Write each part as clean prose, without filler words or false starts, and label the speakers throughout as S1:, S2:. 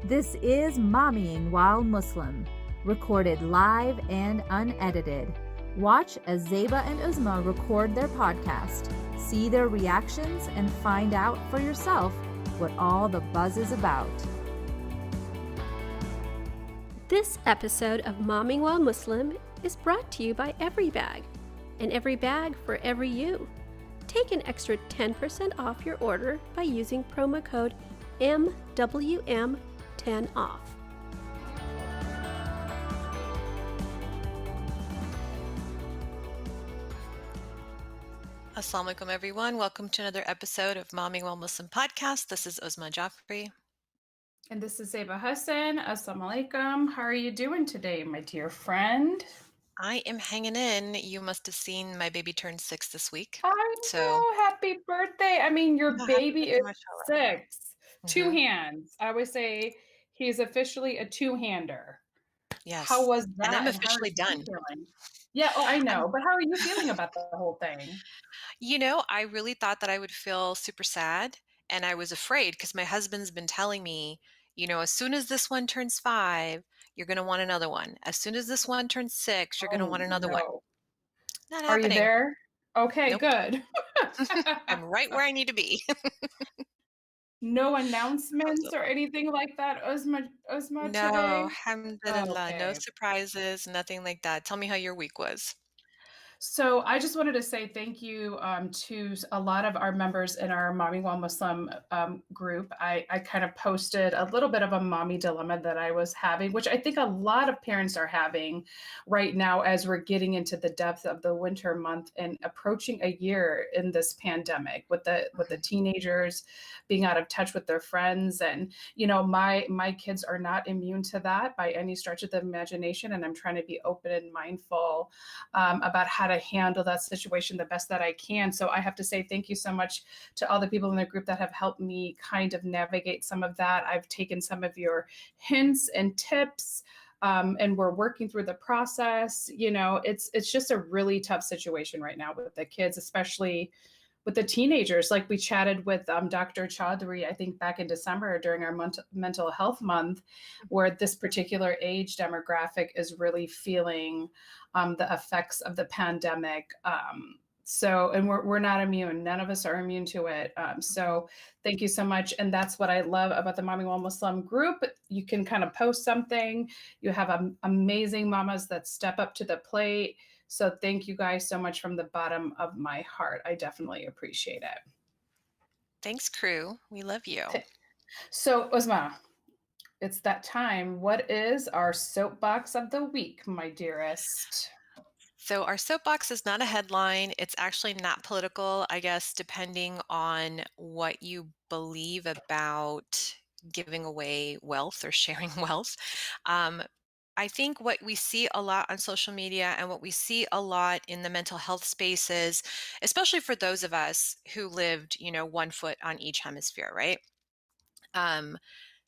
S1: This is Mommying While Muslim, recorded live and unedited. Watch as Zeba and Uzma record their podcast, see their reactions, and find out for yourself what all the buzz is about.
S2: This episode of Momming While Muslim is brought to you by Everybag, and every bag for every you. Take an extra 10% off your order by using promo code MWM10OFF.
S3: Assalamu alaikum, everyone. Welcome to another episode of Momming While Muslim podcast. This is Uzma Jaffrey.
S4: And this is Zeba Hassan. Assalamu alaikum. How are you doing today, my dear friend?
S3: I am hanging in. You must have seen my baby turn 6 this week.
S4: I know. Happy birthday. I mean, your
S3: Yeah,
S4: baby is
S3: mashallah.
S4: 6. Two hands. I always say he's officially a two-hander.
S3: Yes.
S4: How was that?
S3: And I'm
S4: how
S3: officially
S4: are you
S3: done.
S4: feeling? Yeah, I know. But how are you feeling about the whole thing?
S3: You know, I really thought that I would feel super sad, and I was afraid because my husband's been telling me, you know, as soon as this one turns 5, you're going to want another one. As soon as this one turns 6, you're going to want another one.
S4: No.
S3: Not
S4: Are you
S3: happening.
S4: there? Okay,
S3: Nope.
S4: Good.
S3: I'm right where I need to be.
S4: No announcements or anything like that, Uzma
S3: No,
S4: today?
S3: alhamdulillah, no
S4: Okay.
S3: surprises, nothing like that. Tell me how your week was.
S4: So I just wanted to say thank you to a lot of our members in our Mommy While Muslim group. I kind of posted a little bit of a mommy dilemma that I was having, which I think a lot of parents are having right now as we're getting into the depth of the winter month and approaching a year in this pandemic with the teenagers being out of touch with their friends. And you know, my kids are not immune to that by any stretch of the imagination, and I'm trying to be open and mindful about how to handle that situation the best that I can. So I have to say thank you so much to all the people in the group that have helped me kind of navigate some of that. I've taken some of your hints and tips. And we're working through the process. You know, it's just a really tough situation right now with the kids, especially with the teenagers. Like we chatted with Dr. Chaudhry, I think back in December during our mental health month, where this particular age demographic is really feeling the effects of the pandemic. And we're not immune. None of us are immune to it. So thank you so much. And that's what I love about the Momming While Muslim group. You can kind of post something. You have amazing mamas that step up to the plate. So thank you guys so much from the bottom of my heart. I definitely appreciate it.
S3: Thanks, crew. We love you.
S4: So, Uzma, it's that time. What is our soapbox of the week, my dearest?
S3: So our soapbox is not a headline. It's actually not political, I guess, depending on what you believe about giving away wealth or sharing wealth. I think what we see a lot on social media and what we see a lot in the mental health spaces, especially for those of us who lived, you know, one foot on each hemisphere, right?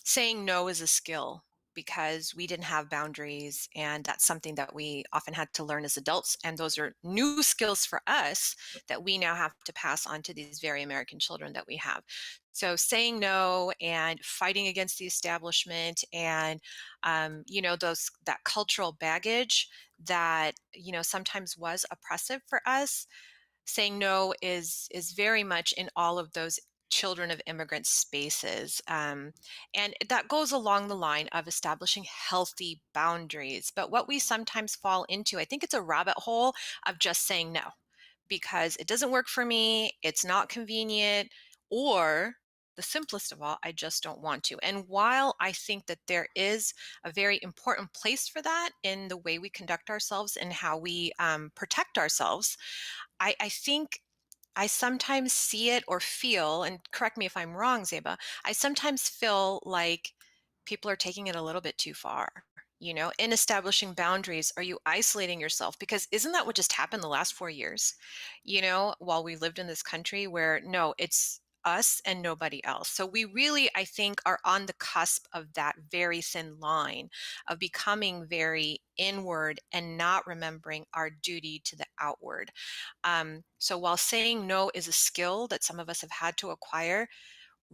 S3: Saying no is a skill because we didn't have boundaries, and that's something that we often had to learn as adults, and those are new skills for us that we now have to pass on to these very American children that we have. So saying no and fighting against the establishment and you know, that cultural baggage that, you know, sometimes was oppressive for us, saying no is very much in all of those children of immigrant spaces. And that goes along the line of establishing healthy boundaries. But what we sometimes fall into, I think it's a rabbit hole of just saying no because it doesn't work for me, it's not convenient, or the simplest of all, I just don't want to. And while I think that there is a very important place for that in the way we conduct ourselves and how we protect ourselves, I think I sometimes see it or feel, and correct me if I'm wrong, Zeba, I sometimes feel like people are taking it a little bit too far. You know, in establishing boundaries, are you isolating yourself? Because isn't that what just happened the last 4 years? You know, while we lived in this country where no, it's us and nobody else. So we really, I think, are on the cusp of that very thin line of becoming very inward and not remembering our duty to the outward. So while saying no is a skill that some of us have had to acquire,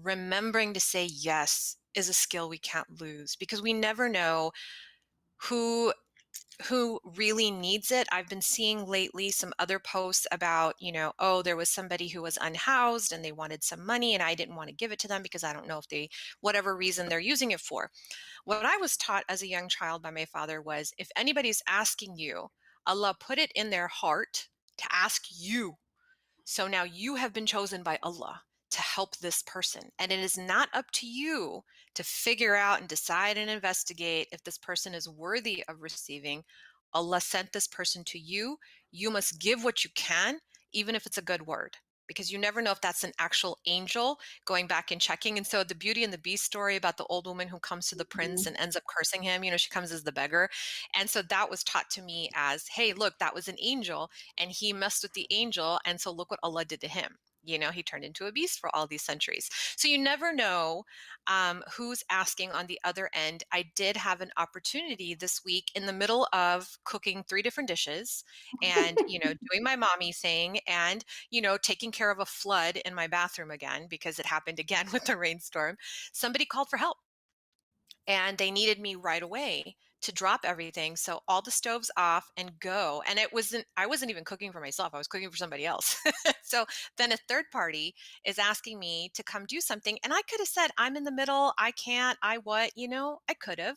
S3: remembering to say yes is a skill we can't lose, because we never know who really needs it. I've been seeing lately some other posts about, oh, there was somebody who was unhoused and they wanted some money and I didn't want to give it to them because I don't know if they, whatever reason they're using it for. What I was taught as a young child by my father was, if anybody's asking you, Allah put it in their heart to ask you. So now you have been chosen by Allah to help this person. And it is not up to you to figure out and decide and investigate if this person is worthy of receiving. Allah sent this person to you. You must give what you can, even if it's a good word, because you never know if that's an actual angel going back and checking. And so the Beauty and the Beast story about the old woman who comes to the prince and ends up cursing him, she comes as the beggar. And so that was taught to me as, hey, look, that was an angel and he messed with the angel. And so look what Allah did to him. He turned into a beast for all these centuries. So you never know who's asking on the other end. I did have an opportunity this week in the middle of cooking 3 different dishes and, doing my mommy thing and, taking care of a flood in my bathroom again, because it happened again with the rainstorm. Somebody called for help and they needed me right away to drop everything. So all the stoves off and go. And I wasn't even cooking for myself. I was cooking for somebody else. So then a third party is asking me to come do something. And I could have said, I'm in the middle. I can't, I could have.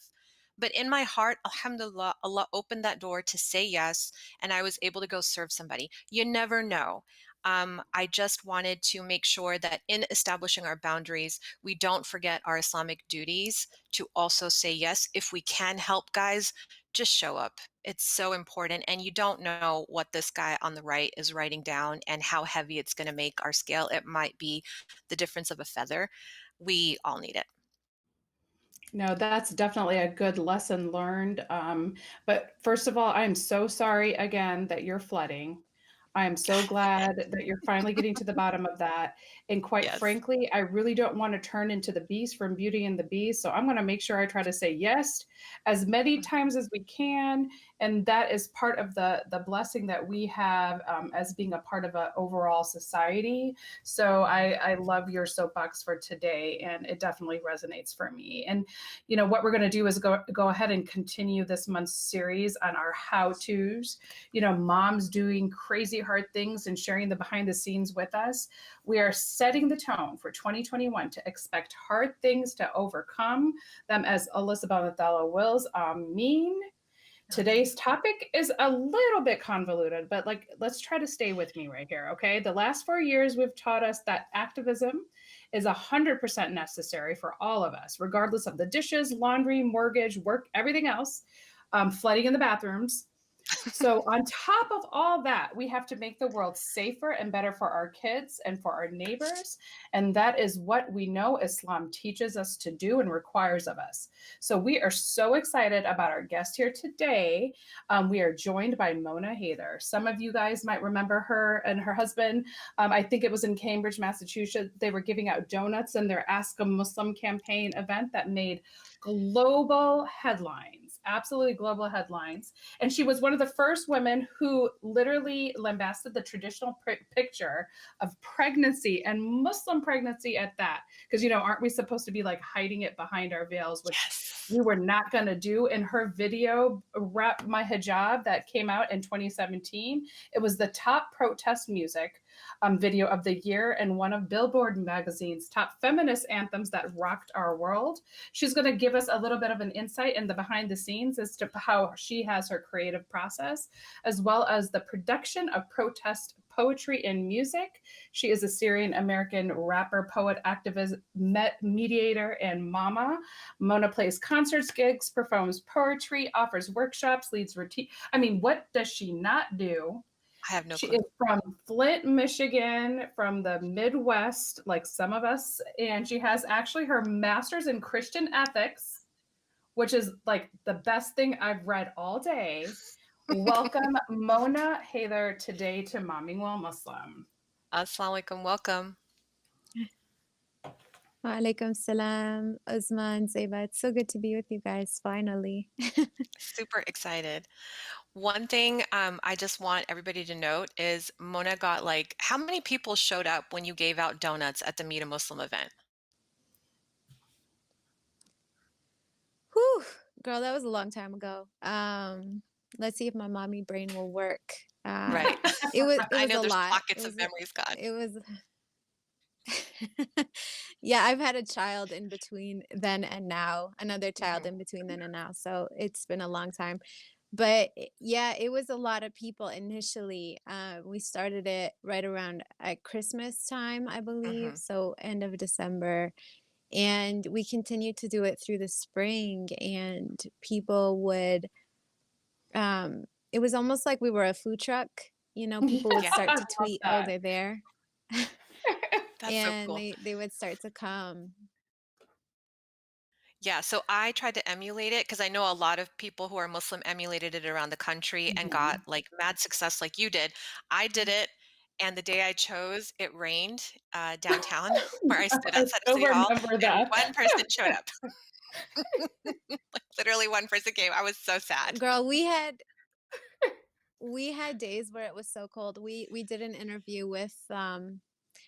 S3: But in my heart, alhamdulillah, Allah opened that door to say yes. And I was able to go serve somebody. You never know. I just wanted to make sure that in establishing our boundaries, we don't forget our Islamic duties to also say yes. If we can help, guys, just show up. It's so important. And you don't know what this guy on the right is writing down and how heavy it's going to make our scale. It might be the difference of a feather. We all need it.
S4: No, that's definitely a good lesson learned. But first of all, I'm so sorry again that you're flooding. I am so glad that you're finally getting to the bottom of that. And quite
S3: Yes.
S4: frankly, I really don't want to turn into the beast from Beauty and the Beast. So I'm going to make sure I try to say yes as many times as we can. And that is part of the blessing that we have as being a part of an overall society. So I love your soapbox for today, and it definitely resonates for me. And what we're going to do is go ahead and continue this month's series on our how-tos. Moms doing crazy hard things and sharing the behind the scenes with us. We are setting the tone for 2021 to expect hard things to overcome them as Allah subhanahu wa ta'ala wills. Ameen. Today's topic is a little bit convoluted, but let's try to stay with me right here, okay? The last 4 years we've taught us that activism is 100% necessary for all of us, regardless of the dishes, laundry, mortgage, work, everything else, flooding in the bathrooms. So on top of all that, we have to make the world safer and better for our kids and for our neighbors. And that is what we know Islam teaches us to do and requires of us. So we are so excited about our guest here today. We are joined by Mona Hayther. Some of you guys might remember her and her husband. I think it was in Cambridge, Massachusetts. They were giving out donuts in their Ask a Muslim campaign event that made global headlines, absolutely global headlines. And she was one of the first women who literally lambasted the traditional picture of pregnancy and Muslim pregnancy at that. Because, aren't we supposed to be hiding it behind our veils, which we were not going to do. In her video, Wrap My Hijab, that came out in 2017, it was the top protest music video of the year and one of Billboard magazine's top feminist anthems that rocked our world. She's going to give us a little bit of an insight in the behind the scenes as to how she has her creative process, as well as the production of protest poetry and music. She is a Syrian American rapper, poet, activist, mediator, and mama. Mona plays concerts, gigs, performs poetry, offers workshops, leads routine. I mean, what does she not do?
S3: I have no
S4: She
S3: clue.
S4: is from Flint, Michigan, from the Midwest, like some of us. And she has actually her master's in Christian ethics, which is the best thing I've read all day. Welcome, Mona Hayther, today to Momming While Muslim.
S3: Assalamu alaikum. Welcome.
S5: Wa alaikum salam, Uzma, Zeba. It's so good to be with you guys finally.
S3: Super excited. One thing I just want everybody to note is Mona got how many people showed up when you gave out donuts at the Meet a Muslim event?
S5: Girl, that was a long time ago. Let's see if my mommy brain will work.
S3: Right.
S5: It
S3: I
S5: was
S3: know
S5: a
S3: there's
S5: lot.
S3: pockets of memories gone.
S5: It was yeah, I've had a child in between then and now, another child
S3: Mhm.
S5: in between then and now. So it's been a long time. But yeah, it was a lot of people initially. We started it right around at Christmas time, I believe.
S3: Mhm.
S5: So end of December. And we continued to do it through the spring, and people would it was almost like we were a food truck. You know,
S4: Yeah,
S5: people would
S3: Yeah,
S5: start
S4: I
S5: to
S4: love
S5: tweet, "Oh,
S4: that.
S5: they're there."
S3: that's so
S5: And
S3: cool.
S5: they would start to come.
S3: Yeah, so I tried to emulate it because I know a lot of people who are Muslim emulated it around the country and got
S4: Mhm.
S3: like mad success like you did. I did it, and the day I chose, it rained downtown where I stood
S4: I
S3: outside of
S4: still
S3: City Hall,
S4: remember
S3: and
S4: that.
S3: one person showed up. Literally one person came. I was so sad.
S5: Girl, we had days where it was so cold. We did an interview with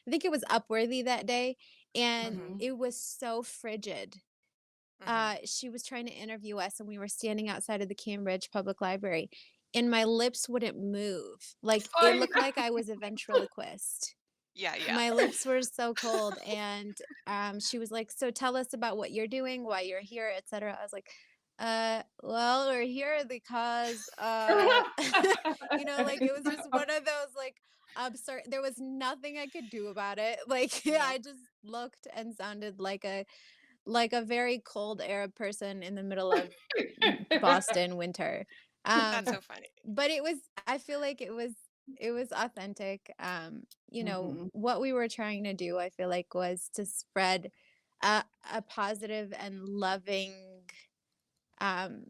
S5: I think it was Upworthy that day, and
S3: Mhm,
S4: Mhm.
S5: it was so frigid.
S3: mhm.
S5: She was trying to interview us, and we were standing outside of the Cambridge Public Library, and my lips wouldn't move. Like,
S4: Oh,
S5: it
S4: yeah.
S5: looked like I was a ventriloquist.
S3: Yeah, yeah.
S5: My lips were so cold, and, she was like, "So tell us about what you're doing, why you're here, etcetera." I was like, well, we're here because, like, it was just one of those, like, absurd there was nothing I could do about it. Like,
S3: No,
S5: I just looked and sounded like a very cold Arab person in the middle of Boston winter.
S3: that's
S5: Um,
S3: so funny.
S5: but I feel like it was authentic.
S4: Mhm.
S5: What we were trying to do, I feel like, was to spread a positive and loving, um,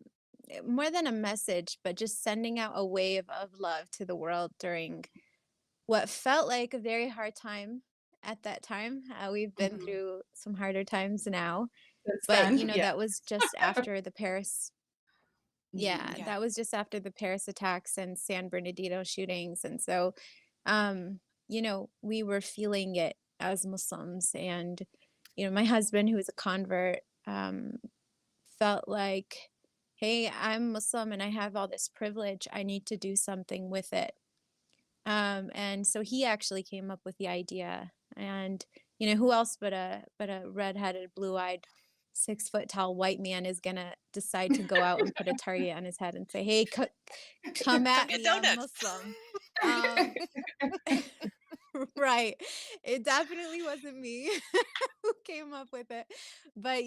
S5: more than a message, but just sending out a wave of love to the world during what felt like a very hard time at that time. We've been
S4: Mhm.
S5: through some harder times now,
S4: Since
S5: but,
S4: then, yeah.
S5: that was just after the Paris yeah,
S4: Mhm.
S3: Yeah.
S5: that was just after the Paris attacks and San Bernardino shootings, and so, we were feeling it as Muslims, and, my husband, who is a convert, felt like, "Hey, I'm Muslim and I have all this privilege, I need to do something with it." And so he actually came up with the idea, and who else but a redheaded, blue-eyed, 6 foot tall white man is gonna decide to go out and put a target on his head and say, "Hey, come
S3: Come
S5: at
S3: get
S5: me, I'm
S3: donuts.
S5: Muslim." Um, right. It definitely wasn't me who came up with it, but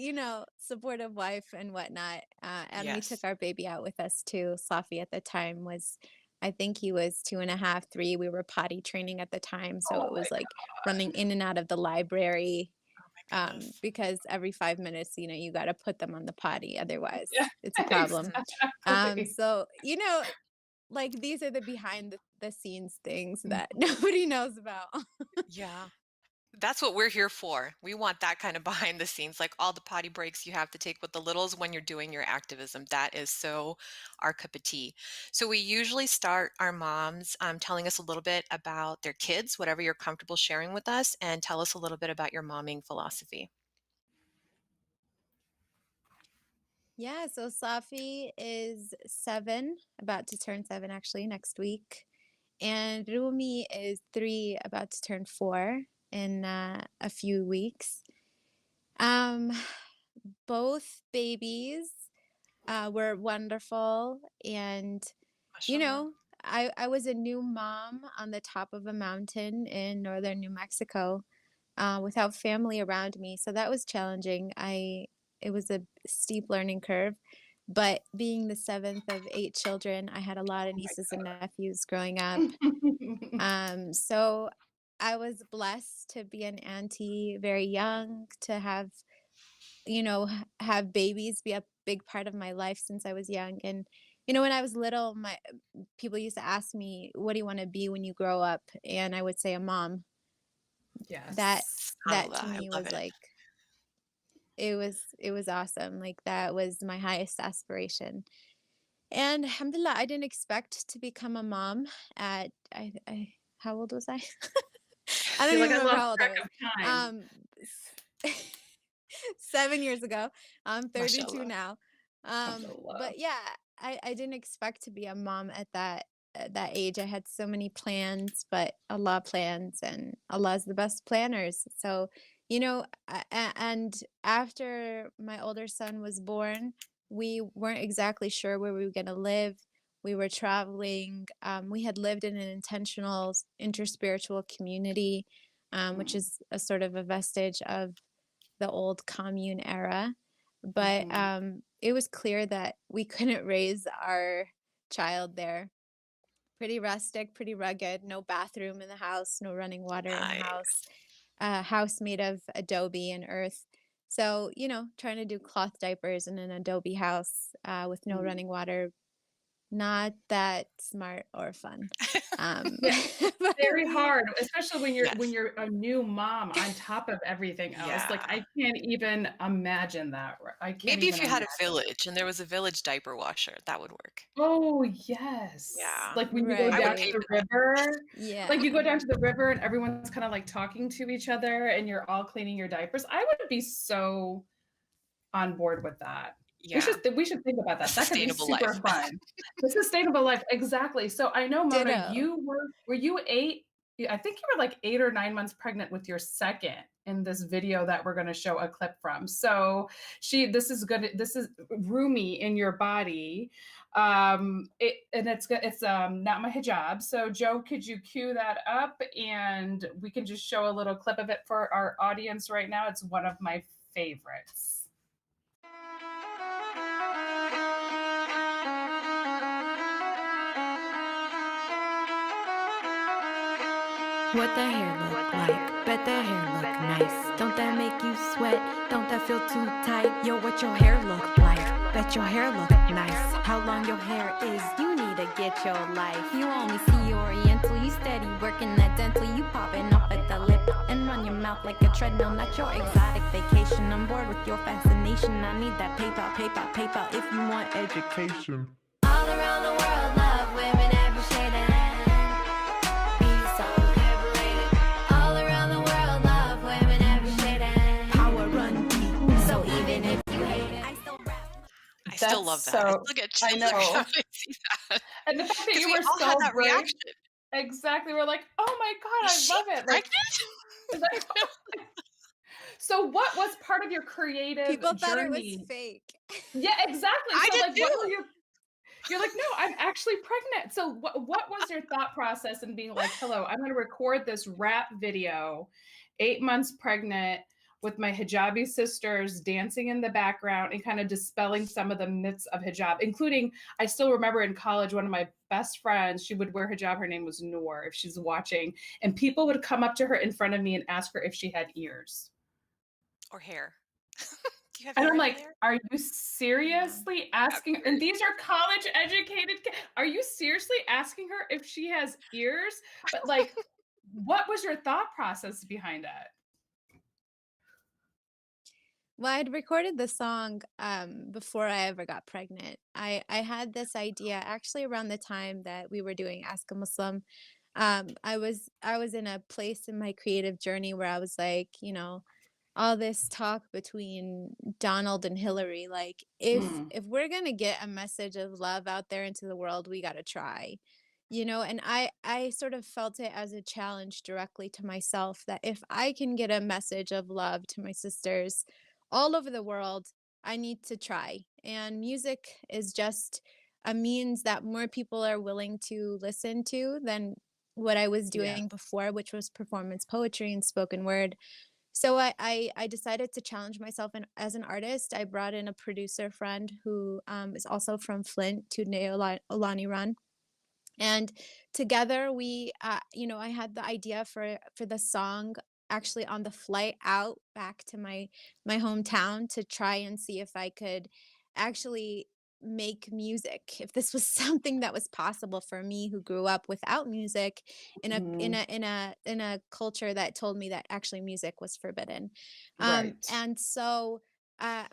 S5: supportive wife and whatnot. And we took
S3: Yes.
S5: our baby out with us too. Safi at the time was, I think he was 2.5, 3. We were potty training at the time, so
S4: Oh
S5: it
S4: my
S5: was like running
S4: gosh.
S5: in and out of the library,
S3: Oh my goodness.
S5: because every 5 minutes, you got to put them on the potty,
S4: Yeah,
S5: otherwise it's a problem.
S3: Mhm.
S4: exactly.
S5: So like, these are the behind the scenes things that
S4: Mhm.
S5: nobody knows about.
S3: Yeah. That's what we're here for. We want that kind of behind the scenes, like all the potty breaks you have to take with the littles when you're doing your activism. That is so our cup of tea. So we usually start our moms telling us a little bit about their kids, whatever you're comfortable sharing with us, and tell us a little bit about your momming philosophy.
S5: Yeah, so Safi is 7, about to turn 7 actually next week. And Rumi is 3, about to turn 4 in a few weeks. Um, both babies were wonderful. And, you
S3: Mashallah.
S5: know, I was a new mom on the top of a mountain in northern New Mexico, without family around me. So that was challenging. It was a steep learning curve. But being the seventh of 8 children, I had a lot of
S4: Oh my
S5: nieces and nephews growing up.
S4: god.
S5: So I was blessed to be an auntie very young, to have, have babies be a big part of my life since I was young. And, when I was little, my people used to ask me, "What do you want to be when you grow up?" And I would say a mom. That
S4: Yes.
S5: that
S3: SubhanAllah,
S5: to
S3: I
S5: me
S3: love
S5: was
S3: it.
S5: like it was awesome. Like, that was my highest aspiration. And alhamdulillah, I didn't expect to become a mom at how old was I? I don't
S4: You're
S5: even
S4: like, I
S5: remember
S4: lost
S5: how old I
S4: track
S5: was.
S4: of time.
S5: Um, 7 years ago. I'm 32
S3: Mashallah.
S5: now.
S4: Alhamdulillah.
S5: But yeah, I didn't expect to be a mom at that age. I had so many plans, but Allah plans and Allah's the best planners. So, and after my older son was born, we weren't exactly sure where we were going to live. We were traveling. We had lived in an intentional interspiritual community, which
S4: Mm,
S5: is a sort of a vestige of the old commune era. But
S4: mhm.
S5: it was clear that we couldn't raise our child there. Pretty rustic, pretty rugged, no bathroom in the house, no running water in the
S3: I
S5: house, a house made of adobe and earth. So, trying to do cloth diapers in an adobe house with no
S4: Mm.
S5: running water, not that smart or fun.
S4: Yeah,
S5: But
S4: very
S5: we
S4: hard, especially when
S3: yes.
S4: you're a new mom on top of everything else. Like,
S3: Yeah.
S4: I can't even imagine that. I can't
S3: Maybe
S4: even
S3: if you had
S4: imagine.
S3: a village and there was a village diaper washer, that would work.
S4: Oh, yes.
S3: Yeah.
S4: Like, when you go
S3: I would
S4: down to
S3: pay
S5: right.
S4: the
S3: for that.
S4: river like, you
S5: Yeah.
S4: go down to the river and everyone's kinda, like, talking to each other and you're all cleaning your diapers. I would be so on board with that.
S3: Yeah.
S4: We should think about
S3: A
S4: that. That could be
S3: sustainable life.
S4: super fun. The sustainable life, exactly. So I know, Mona,
S5: Ditto.
S4: were you 8? I think you were like 8 or 9 months pregnant with your second in this video that we're gonna show a clip from. So this is roomy in your body. It's not my hijab. So Joe, could you cue that up and we can just show a little clip of it for our audience right now? It's one of my favorites.
S6: What the hair look like? Bet that hair look nice. Don't that make you sweat? Don't that feel too tight? Yo, what your hair look like? Bet your hair look nice. How long your hair is? You need to get your life. You only see Oriental. You steady working that dental. You popping up at the lip and run your mouth like a treadmill. Not your exotic vacation. I'm bored with your fascination. I need that PayPal, PayPal, PayPal. If you want education. All around the world, love women every shade and be so liberated. All around the world, love women every shade and power run deep. So even if you hate it, I still rap.
S3: I still
S4: That's
S3: love that. I
S4: so
S3: still get
S4: I
S3: chills every time
S4: know.
S3: I see that.
S4: And the fact that
S3: Because
S4: you
S3: we
S4: were
S3: all had
S4: so
S3: that
S4: brave.
S3: reaction.
S4: Exactly. We're like, "Oh my
S3: Is
S4: god, I
S3: she
S4: love it." Like,
S3: pregnant?
S4: like, so what was part of your creative
S5: People thought it was
S4: journey?
S5: fake.
S4: Yeah, exactly.
S3: I
S4: So
S3: did
S4: like what were
S3: too.
S4: you're like, "No, I'm actually pregnant." So what was your thought process in being like, "Hello, I'm gonna record this rap video, 8 months pregnant with my hijabi sisters dancing in the background and kind of dispelling some of the myths of hijab, including I still remember in college, one of my best friends, she would wear hijab. Her name was Noor, if she's watching, and people would come up to her in front of me and ask her if she had ears.
S3: Or hair. Do you have
S4: And
S3: hair
S4: I'm
S3: in your
S4: like,
S3: hair?
S4: "Are you
S5: Yeah.
S4: seriously
S3: At
S4: asking?" And
S3: first.
S4: these are college educated Are you seriously asking her if she has ears? But, like, what was your thought process behind it?
S5: Well, I'd recorded the song before I ever got pregnant. I had this idea actually around the time that we were doing Ask a Muslim. I was in a place in my creative journey where I was like, all this talk between Donald and Hillary, like
S4: Mm,
S5: if we're gonna get a message of love out there into the world, we gotta try. And I sort of felt it as a challenge directly to myself that if I can get a message of love to my sisters all over the world, I need to try. And music is just a means that more people are willing to listen to than what I was
S4: yeah.
S5: doing before, which was performance poetry and spoken word. So I decided to challenge myself as an artist. I brought in a producer friend who is also from Flint, Tunde Olaniran. And together I had the idea for the song actually on the flight out back to my hometown to try and see if I could actually make music, if this was something that was possible for me who grew up without music in a in
S4: Mhm.
S5: a in a in a culture that told me that actually music was forbidden.
S4: Right.
S5: And so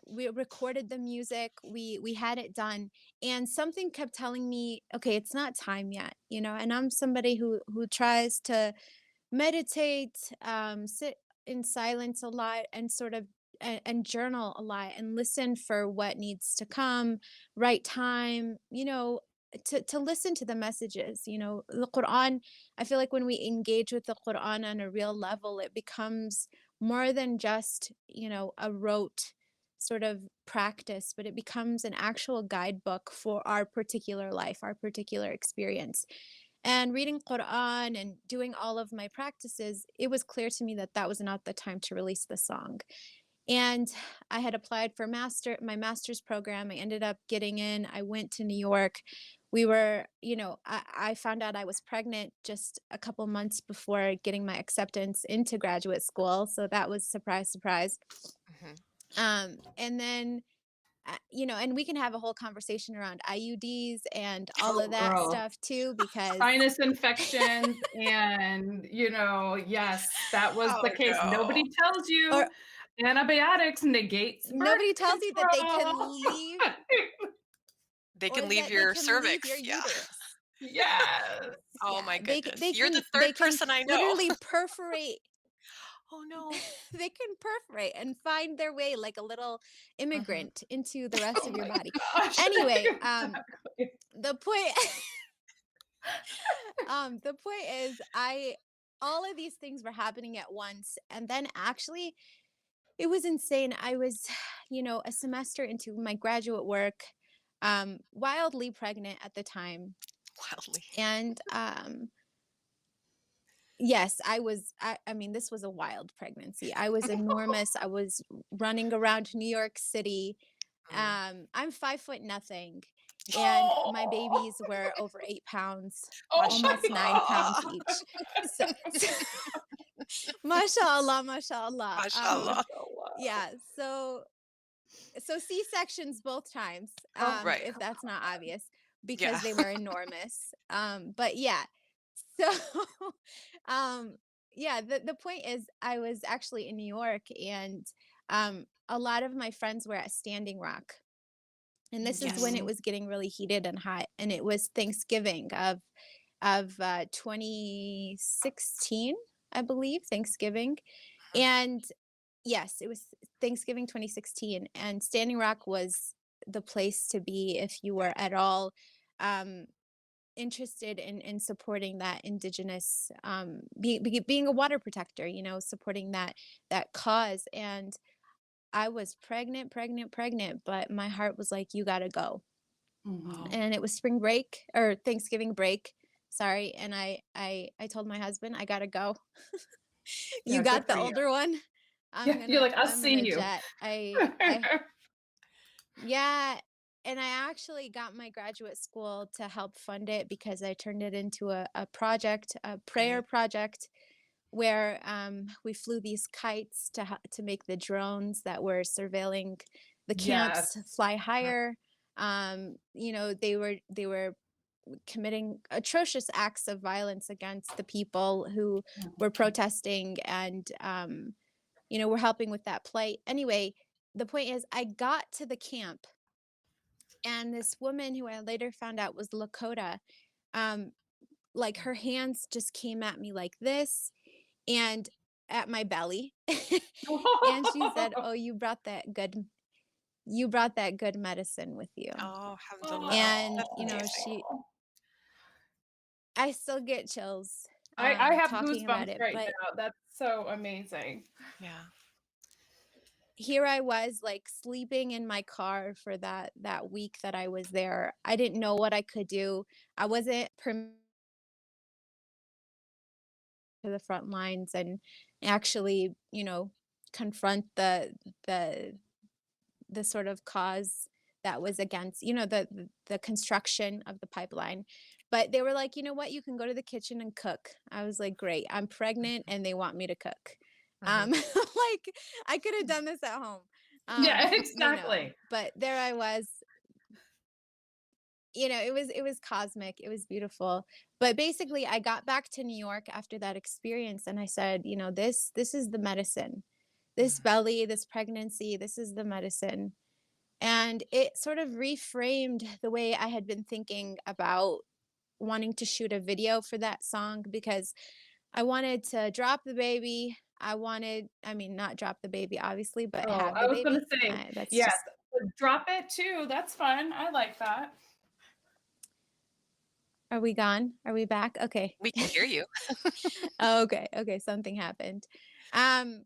S5: we recorded the music, we had it done, and something kept telling me, okay, it's not time yet, and I'm somebody who tries to meditate, sit in silence a lot, and sort of and journal a lot and listen for what needs to come, right time, to listen to the messages. The Quran, I feel like when we engage with the Quran on a real level, it becomes more than just, a rote sort of practice, but it becomes an actual guidebook for our particular life, our particular experience. And reading Quran and doing all of my practices, it was clear to me that that was not the time to release the song. And I had applied for my master's program. I ended up getting in. I went to New York. I found out I was pregnant just a couple months before getting my acceptance into graduate school. So that was surprise, surprise.
S3: Mhm.
S5: And then, and we can have a whole conversation around IUDs and all of that
S4: Girl.
S5: stuff too, because
S4: Sinus infections and, yes, that was the
S3: Oh
S4: case. Nobody
S3: no.
S4: tells you
S5: or
S4: antibiotics negates birth
S5: nobody tells you that they can
S4: control.
S5: leave
S3: They
S5: or
S3: can leave
S5: that they
S3: your
S5: can leave
S3: cervix.
S5: your
S3: Yeah.
S5: uterus.
S3: Oh
S4: Yes.
S5: Yeah,
S3: my
S5: they
S3: goodness.
S5: they
S3: You're the
S5: can they
S3: third
S5: can
S3: person I know.
S5: literally perforate.
S3: Oh no.
S5: They can perforate and find their way like a little
S3: Mhm.
S5: immigrant into the rest
S4: Oh
S5: of your
S4: my
S5: body.
S4: gosh.
S5: Anyway,
S4: Exactly.
S5: the point the point is all of these things were happening at once, and then actually it was insane. I was, a semester into my graduate work, wildly pregnant at the time.
S3: Wildly.
S5: And yes, I mean, this was a wild pregnancy. I was enormous. I was running around New York City.
S3: Mhm.
S5: I'm 5 foot nothing, and my babies were over 8 pounds,
S4: Oh my
S5: almost 9 pounds
S4: God.
S5: each. So, mashallah, mashallah.
S3: Mashallah.
S5: Yeah. So C-sections both times,
S4: Oh my
S3: Right.
S5: if that's not obvious,
S3: Yeah.
S5: because they were enormous. But yeah. So um yeah, the point is I was actually in New York, and a lot of my friends were at Standing Rock. And this is when
S3: Yes.
S5: it was getting really heated and hot, and it was Thanksgiving of 2016, I believe, Thanksgiving.
S3: Mhm.
S5: And yes, it was Thanksgiving 2016, and Standing Rock was the place to be if you were at all um, interested in supporting that indigenous, being a water protector, supporting that cause. And I was pregnant, pregnant, pregnant, but my heart was like, you gotta go.
S4: Mhm.
S3: Oh.
S5: And it was spring break or Thanksgiving break. Sorry. And I told my husband, I gotta go. You
S4: Yeah, good
S5: got the
S4: for you.
S5: older one.
S4: Yeah, you're like, I'll
S5: I'm
S4: see
S5: gonna
S4: you.
S5: jet. Yeah. And I actually got my graduate school to help fund it because I turned it into a project, a prayer
S3: Okay.
S5: project, where we flew these kites to make the drones that were surveilling the
S4: Yes.
S5: camps fly
S3: Mhm.
S5: higher. They were committing atrocious acts of violence against the people who were protesting, and we're helping with that plight. Anyway, the point is I got to the camp, and this woman who I later found out was Lakota, um, like her hands just came at me like this and at my belly. And she said, "Oh, you brought that good medicine with you."
S3: Oh, alhamdulillah.
S5: And
S3: That's amazing.
S5: I still get chills
S4: I have
S5: talking about
S4: goosebumps
S5: it,
S4: right
S5: but
S4: now. That's so amazing.
S3: Yeah.
S5: here I was like sleeping in my car for that week that I was there. I didn't know what I could do. I wasn't permitted to the front lines and actually, confront the the sort of cause that was against, the construction of the pipeline. But they were like, you know what, you can go to the kitchen and cook. I was like, great, I'm pregnant and they want me to cook.
S3: Mhm.
S5: Like I could have done this at home.
S4: Yeah, exactly.
S5: But there I was, it was cosmic, it was beautiful. But basically I got back to New York after that experience, and I said, this is the medicine. This
S3: Mhm.
S5: belly, this pregnancy, this is the medicine. And it sort of reframed the way I had been thinking about wanting to shoot a video for that song, because I wanted to drop the baby, I wanted, I mean, not drop the baby, obviously, but
S4: Oh,
S5: have
S4: I
S5: the
S4: was gonna
S5: baby.
S4: say,
S5: That's
S4: yes,
S5: just,
S4: drop it too. That's fun. I like that.
S5: are we gone? Are we back? Okay.
S3: We can hear you.
S5: Okay. Okay. Something happened. Um,